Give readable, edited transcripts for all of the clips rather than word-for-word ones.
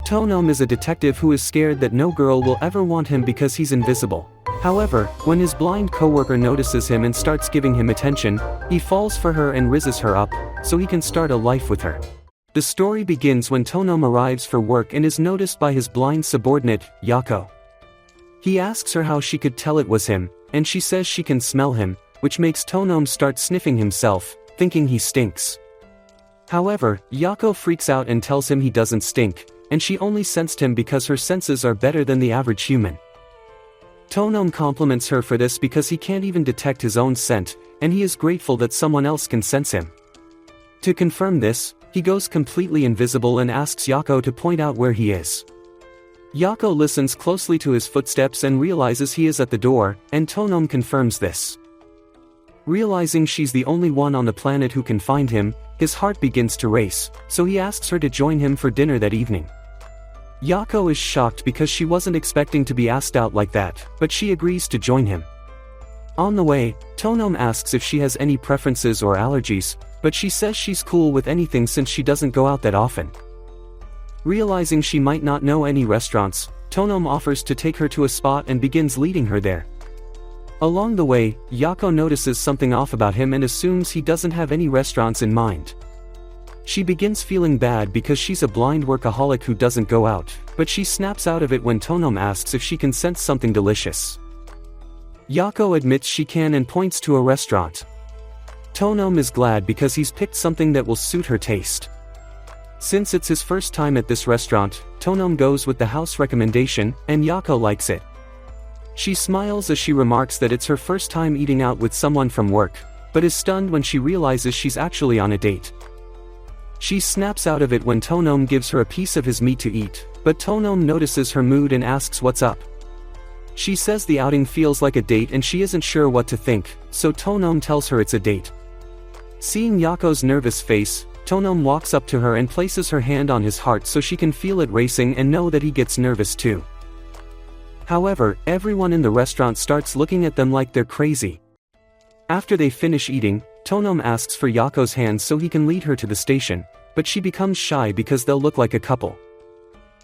Tonom is a detective who is scared that no girl will ever want him because he's invisible. However, when his blind coworker notices him and starts giving him attention, he falls for her and rizzes her up, so he can start a life with her. The story begins when Tonom arrives for work and is noticed by his blind subordinate, Yako. He asks her how she could tell it was him, and she says she can smell him, which makes Tonom start sniffing himself, thinking he stinks. However, Yako freaks out and tells him he doesn't stink, and she only sensed him because her senses are better than the average human. Tonom compliments her for this because he can't even detect his own scent, and he is grateful that someone else can sense him. To confirm this, he goes completely invisible and asks Yako to point out where he is. Yako listens closely to his footsteps and realizes he is at the door, and Tonom confirms this. Realizing she's the only one on the planet who can find him, his heart begins to race, so he asks her to join him for dinner that evening. Yako is shocked because she wasn't expecting to be asked out like that, but she agrees to join him. On the way, Tonom asks if she has any preferences or allergies, but she says she's cool with anything since she doesn't go out that often. Realizing she might not know any restaurants, Tonom offers to take her to a spot and begins leading her there. Along the way, Yako notices something off about him and assumes he doesn't have any restaurants in mind. She begins feeling bad because she's a blind workaholic who doesn't go out, but she snaps out of it when Tonom asks if she can sense something delicious. Yako admits she can and points to a restaurant. Tonom is glad because he's picked something that will suit her taste. Since it's his first time at this restaurant, Tonom goes with the house recommendation, and Yako likes it. She smiles as she remarks that it's her first time eating out with someone from work, but is stunned when she realizes she's actually on a date. She snaps out of it when Tonom gives her a piece of his meat to eat, but Tonom notices her mood and asks what's up. She says the outing feels like a date and she isn't sure what to think, so Tonom tells her it's a date. Seeing Yako's nervous face, Tonom walks up to her and places her hand on his heart so she can feel it racing and know that he gets nervous too. However, everyone in the restaurant starts looking at them like they're crazy. After they finish eating, Tonom asks for Yako's hand so he can lead her to the station, but she becomes shy because they'll look like a couple.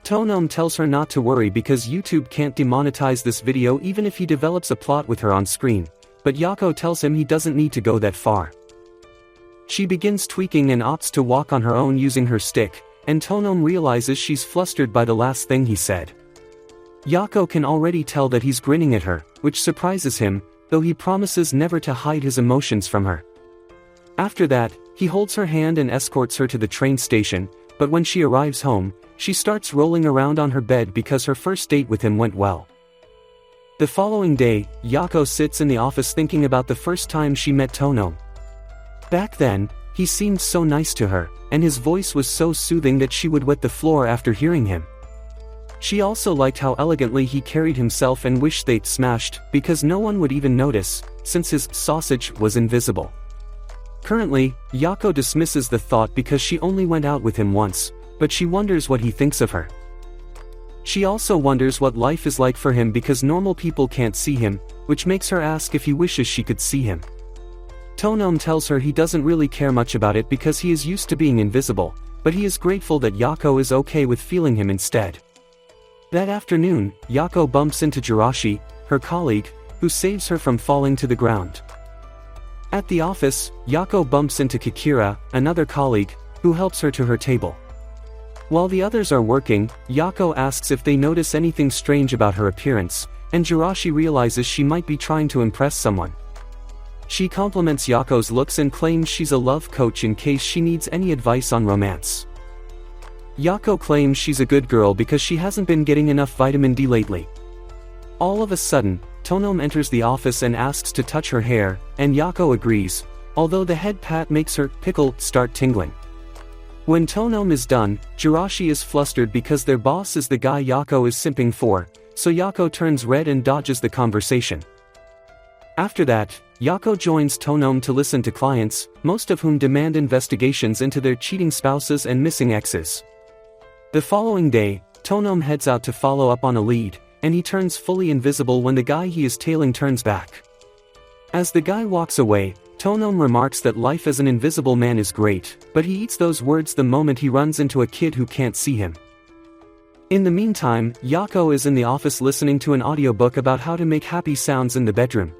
Tonom tells her not to worry because YouTube can't demonetize this video even if he develops a plot with her on screen, but Yako tells him he doesn't need to go that far. She begins tweaking and opts to walk on her own using her stick, and Tonom realizes she's flustered by the last thing he said. Yako can already tell that he's grinning at her, which surprises him, though he promises never to hide his emotions from her. After that, he holds her hand and escorts her to the train station, but when she arrives home, she starts rolling around on her bed because her first date with him went well. The following day, Yako sits in the office thinking about the first time she met Tonom. Back then, he seemed so nice to her, and his voice was so soothing that she would wet the floor after hearing him. She also liked how elegantly he carried himself and wished they'd smashed, because no one would even notice, since his sausage was invisible. Currently, Yako dismisses the thought because she only went out with him once, but she wonders what he thinks of her. She also wonders what life is like for him because normal people can't see him, which makes her ask if he wishes she could see him. Tonom tells her he doesn't really care much about it because he is used to being invisible, but he is grateful that Yako is okay with feeling him instead. That afternoon, Yako bumps into Jirashi, her colleague, who saves her from falling to the ground. At the office, Yako bumps into Kikira, another colleague, who helps her to her table. While the others are working, Yako asks if they notice anything strange about her appearance, and Jirashi realizes she might be trying to impress someone. She compliments Yako's looks and claims she's a love coach in case she needs any advice on romance. Yako claims she's a good girl because she hasn't been getting enough vitamin D lately. All of a sudden, Tonom enters the office and asks to touch her hair, and Yako agrees, although the head pat makes her pickle start tingling. When Tonom is done, Jirashi is flustered because their boss is the guy Yako is simping for, so Yako turns red and dodges the conversation. After that, Yako joins Tonom to listen to clients, most of whom demand investigations into their cheating spouses and missing exes. The following day, Tonom heads out to follow up on a lead, and he turns fully invisible when the guy he is tailing turns back. As the guy walks away, Tonom remarks that life as an invisible man is great, but he eats those words the moment he runs into a kid who can't see him. In the meantime, Yako is in the office listening to an audiobook about how to make happy sounds in the bedroom.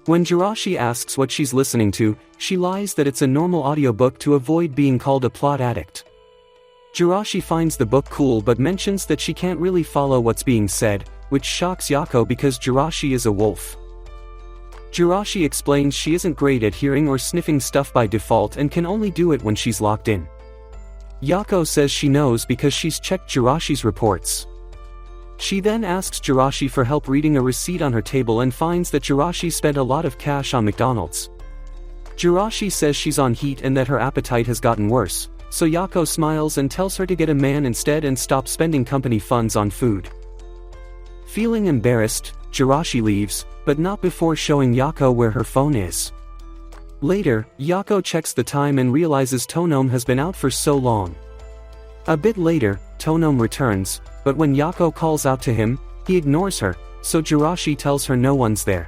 When Jirashi asks what she's listening to, she lies that it's a normal audiobook to avoid being called a plot addict. Jirashi finds the book cool but mentions that she can't really follow what's being said, which shocks Yako because Jirashi is a wolf. Jirashi explains she isn't great at hearing or sniffing stuff by default and can only do it when she's locked in. Yako says she knows because she's checked Jirashi's reports. She then asks Jirashi for help reading a receipt on her table and finds that Jirashi spent a lot of cash on McDonald's. Jirashi says she's on heat and that her appetite has gotten worse, so Yako smiles and tells her to get a man instead and stop spending company funds on food. Feeling embarrassed, Jirashi leaves, but not before showing Yako where her phone is. Later, Yako checks the time and realizes Tonome has been out for so long. A bit later, Tonome returns, but when Yako calls out to him, he ignores her, so Jirashi tells her no one's there.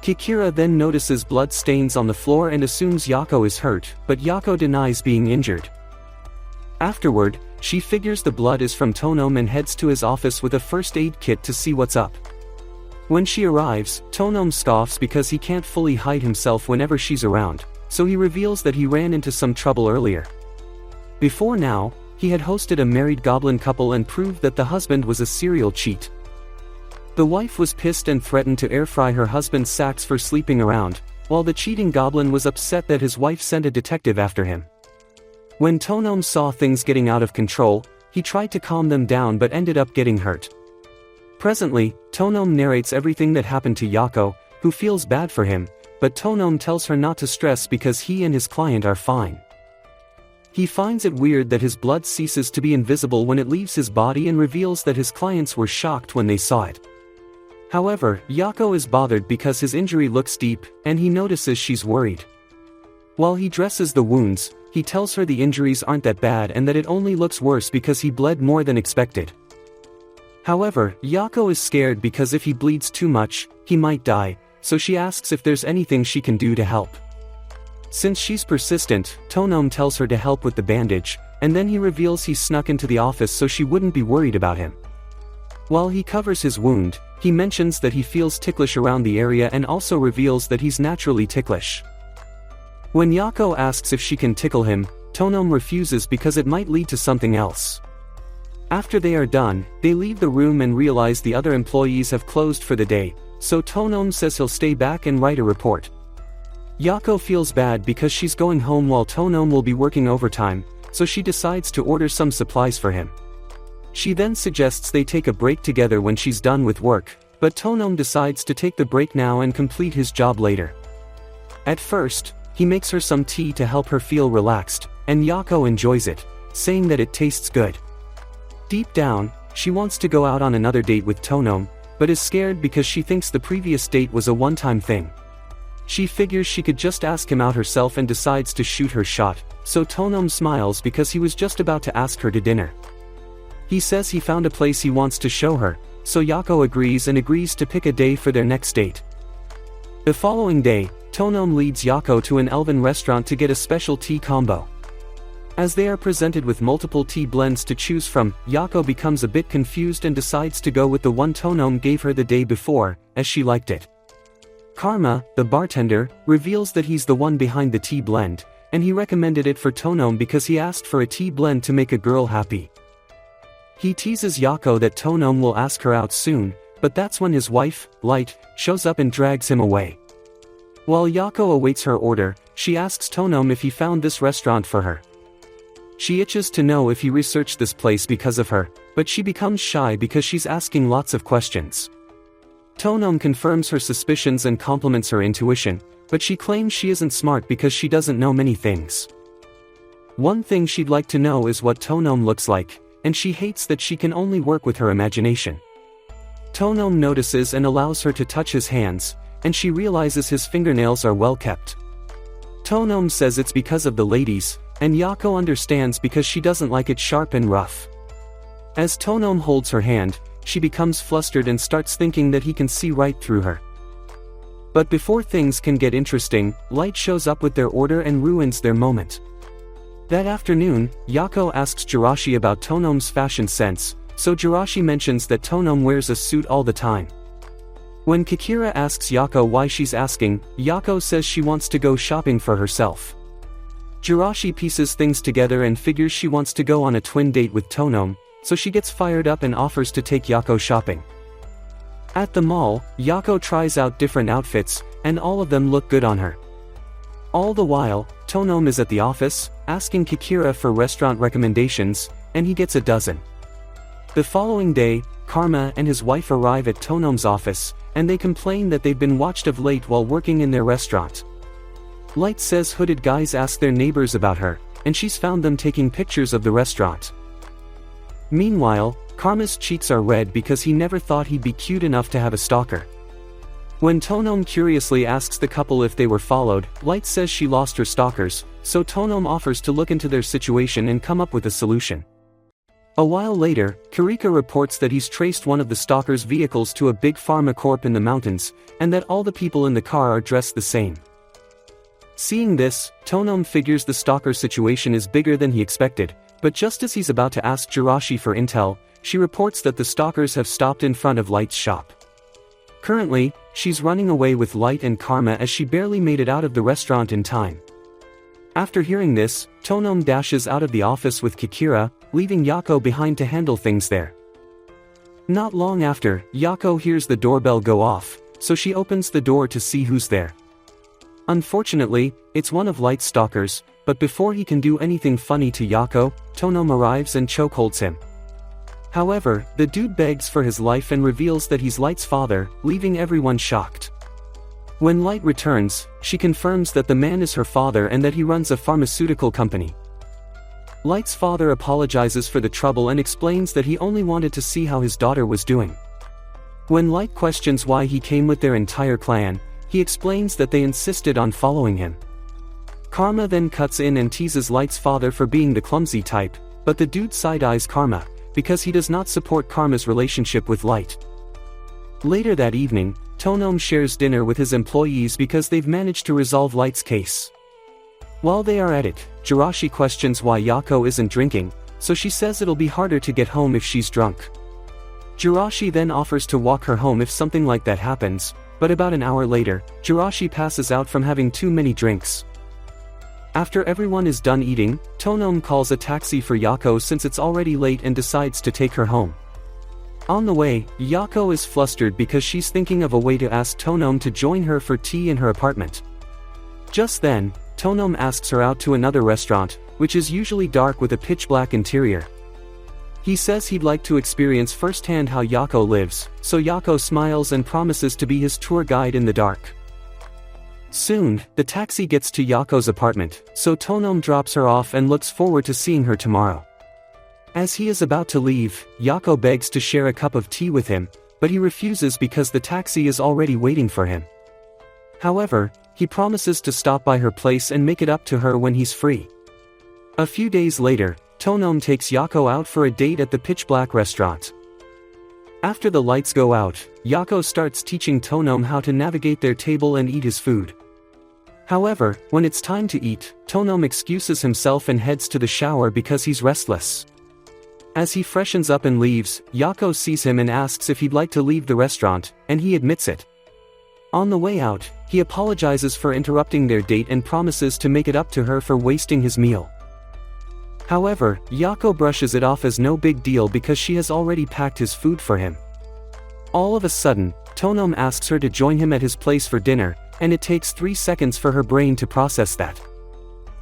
Kikira then notices blood stains on the floor and assumes Yako is hurt, but Yako denies being injured. Afterward, she figures the blood is from Tonome and heads to his office with a first aid kit to see what's up. When she arrives, Tonome scoffs because he can't fully hide himself whenever she's around, so he reveals that he ran into some trouble earlier. Before now, he had hosted a married goblin couple and proved that the husband was a serial cheat. The wife was pissed and threatened to air fry her husband's sacks for sleeping around, while the cheating goblin was upset that his wife sent a detective after him. When Tonome saw things getting out of control, he tried to calm them down but ended up getting hurt. Presently, Tonome narrates everything that happened to Yako, who feels bad for him, but Tonome tells her not to stress because he and his client are fine. He finds it weird that his blood ceases to be invisible when it leaves his body and reveals that his clients were shocked when they saw it. However, Yako is bothered because his injury looks deep, and he notices she's worried. While he dresses the wounds, he tells her the injuries aren't that bad and that it only looks worse because he bled more than expected. However, Yako is scared because if he bleeds too much, he might die, so she asks if there's anything she can do to help. Since she's persistent, Tonome tells her to help with the bandage, and then he reveals he snuck into the office so she wouldn't be worried about him. While he covers his wound, he mentions that he feels ticklish around the area and also reveals that he's naturally ticklish. When Yako asks if she can tickle him, Tonome refuses because it might lead to something else. After they are done, they leave the room and realize the other employees have closed for the day, so Tonome says he'll stay back and write a report. Yako feels bad because she's going home while Tonome will be working overtime, so she decides to order some supplies for him. She then suggests they take a break together when she's done with work, but Tonome decides to take the break now and complete his job later. At first, he makes her some tea to help her feel relaxed, and Yako enjoys it, saying that it tastes good. Deep down, she wants to go out on another date with Tonome, but is scared because she thinks the previous date was a one-time thing. She figures she could just ask him out herself and decides to shoot her shot, so Tonome smiles because he was just about to ask her to dinner. He says he found a place he wants to show her, so Yako agrees to pick a day for their next date. The following day, Tonome leads Yako to an elven restaurant to get a special tea combo. As they are presented with multiple tea blends to choose from, Yako becomes a bit confused and decides to go with the one Tonome gave her the day before, as she liked it. Karma, the bartender, reveals that he's the one behind the tea blend, and he recommended it for Tonome because he asked for a tea blend to make a girl happy. He teases Yako that Tonome will ask her out soon, but that's when his wife, Light, shows up and drags him away. While Yako awaits her order, she asks Tonome if he found this restaurant for her. She itches to know if he researched this place because of her, but she becomes shy because she's asking lots of questions. Tonome confirms her suspicions and compliments her intuition, but she claims she isn't smart because she doesn't know many things. One thing she'd like to know is what Tonome looks like, and she hates that she can only work with her imagination. Tonome notices and allows her to touch his hands, and she realizes his fingernails are well kept. Tonome says it's because of the ladies, and Yako understands because she doesn't like it sharp and rough. As Tonome holds her hand, she becomes flustered and starts thinking that he can see right through her. But before things can get interesting, Light shows up with their order and ruins their moment. That afternoon, Yako asks Jirashi about Tonom's fashion sense, so Jirashi mentions that Tonom wears a suit all the time. When Kikira asks Yako why she's asking, Yako says she wants to go shopping for herself. Jirashi pieces things together and figures she wants to go on a twin date with Tonom, so she gets fired up and offers to take Yako shopping. At the mall, Yako tries out different outfits, and all of them look good on her. All the while, Tonom is at the office, asking Kikira for restaurant recommendations, and he gets a dozen. The following day, Karma and his wife arrive at Tonom's office, and they complain that they've been watched of late while working in their restaurant. Light says hooded guys ask their neighbors about her, and she's found them taking pictures of the restaurant. Meanwhile, Karma's cheeks are red because he never thought he'd be cute enough to have a stalker. When Tonom curiously asks the couple if they were followed, Light says she lost her stalkers, so Tonom offers to look into their situation and come up with a solution. A while later, Kirika reports that he's traced one of the stalker's vehicles to a big pharma corp in the mountains, and that all the people in the car are dressed the same. Seeing this, Tonom figures the stalker situation is bigger than he expected, but just as he's about to ask Jirashi for intel, she reports that the stalkers have stopped in front of Light's shop. Currently, she's running away with Light and Karma as she barely made it out of the restaurant in time. After hearing this, Tonom dashes out of the office with Kikira, leaving Yako behind to handle things there. Not long after, Yako hears the doorbell go off, so she opens the door to see who's there. Unfortunately, it's one of Light's stalkers, but before he can do anything funny to Yako, Tonom arrives and chokeholds him. However, the dude begs for his life and reveals that he's Light's father, leaving everyone shocked. When Light returns, she confirms that the man is her father and that he runs a pharmaceutical company. Light's father apologizes for the trouble and explains that he only wanted to see how his daughter was doing. When Light questions why he came with their entire clan, he explains that they insisted on following him. Karma then cuts in and teases Light's father for being the clumsy type, but the dude side-eyes Karma, because he does not support Karma's relationship with Light. Later that evening, Tonom shares dinner with his employees because they've managed to resolve Light's case. While they are at it, Jirashi questions why Yako isn't drinking, so she says it'll be harder to get home if she's drunk. Jirashi then offers to walk her home if something like that happens, but about an hour later, Jirashi passes out from having too many drinks. After everyone is done eating, Tonom calls a taxi for Yako since it's already late and decides to take her home. On the way, Yako is flustered because she's thinking of a way to ask Tonom to join her for tea in her apartment. Just then, Tonom asks her out to another restaurant, which is usually dark with a pitch-black interior. He says he'd like to experience firsthand how Yako lives, so Yako smiles and promises to be his tour guide in the dark. Soon, the taxi gets to Yako's apartment, so Tonom drops her off and looks forward to seeing her tomorrow. As he is about to leave, Yako begs to share a cup of tea with him, but he refuses because the taxi is already waiting for him. However, he promises to stop by her place and make it up to her when he's free. A few days later, Tonom takes Yako out for a date at the pitch-black restaurant. After the lights go out, Yako starts teaching Tonom how to navigate their table and eat his food. However, when it's time to eat, Tonom excuses himself and heads to the shower because he's restless. As he freshens up and leaves, Yako sees him and asks if he'd like to leave the restaurant, and he admits it. On the way out, he apologizes for interrupting their date and promises to make it up to her for wasting his meal. However, Yako brushes it off as no big deal because she has already packed his food for him. All of a sudden, Tonom asks her to join him at his place for dinner, and it takes 3 seconds for her brain to process that.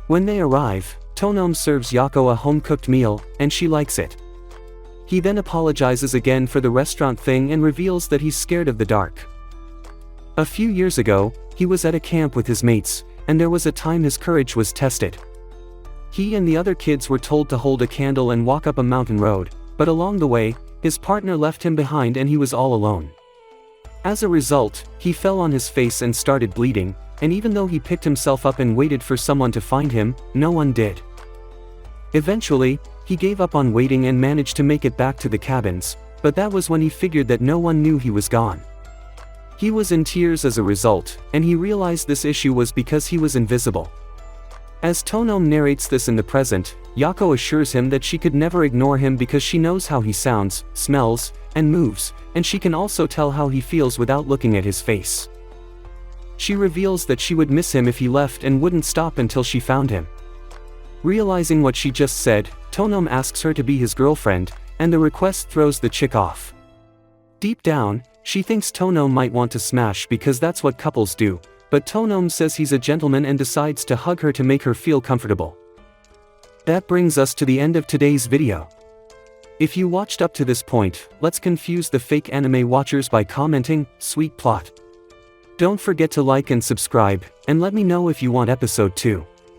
When they arrive, Tonom serves Yako a home-cooked meal, and she likes it. He then apologizes again for the restaurant thing and reveals that he's scared of the dark. A few years ago, he was at a camp with his mates, and there was a time his courage was tested. He and the other kids were told to hold a candle and walk up a mountain road, but along the way, his partner left him behind and he was all alone. As a result, he fell on his face and started bleeding, and even though he picked himself up and waited for someone to find him, no one did. Eventually, he gave up on waiting and managed to make it back to the cabins, but that was when he figured that no one knew he was gone. He was in tears as a result, and he realized this issue was because he was invisible. As Tonome narrates this in the present, Yako assures him that she could never ignore him because she knows how he sounds, smells, and moves, and she can also tell how he feels without looking at his face. She reveals that she would miss him if he left and wouldn't stop until she found him. Realizing what she just said, Tonome asks her to be his girlfriend, and the request throws the chick off. Deep down, she thinks Tonome might want to smash because that's what couples do, but Tonome says he's a gentleman and decides to hug her to make her feel comfortable. That brings us to the end of today's video. If you watched up to this point, let's confuse the fake anime watchers by commenting, "Sweet plot." Don't forget to like and subscribe, and let me know if you want episode 2.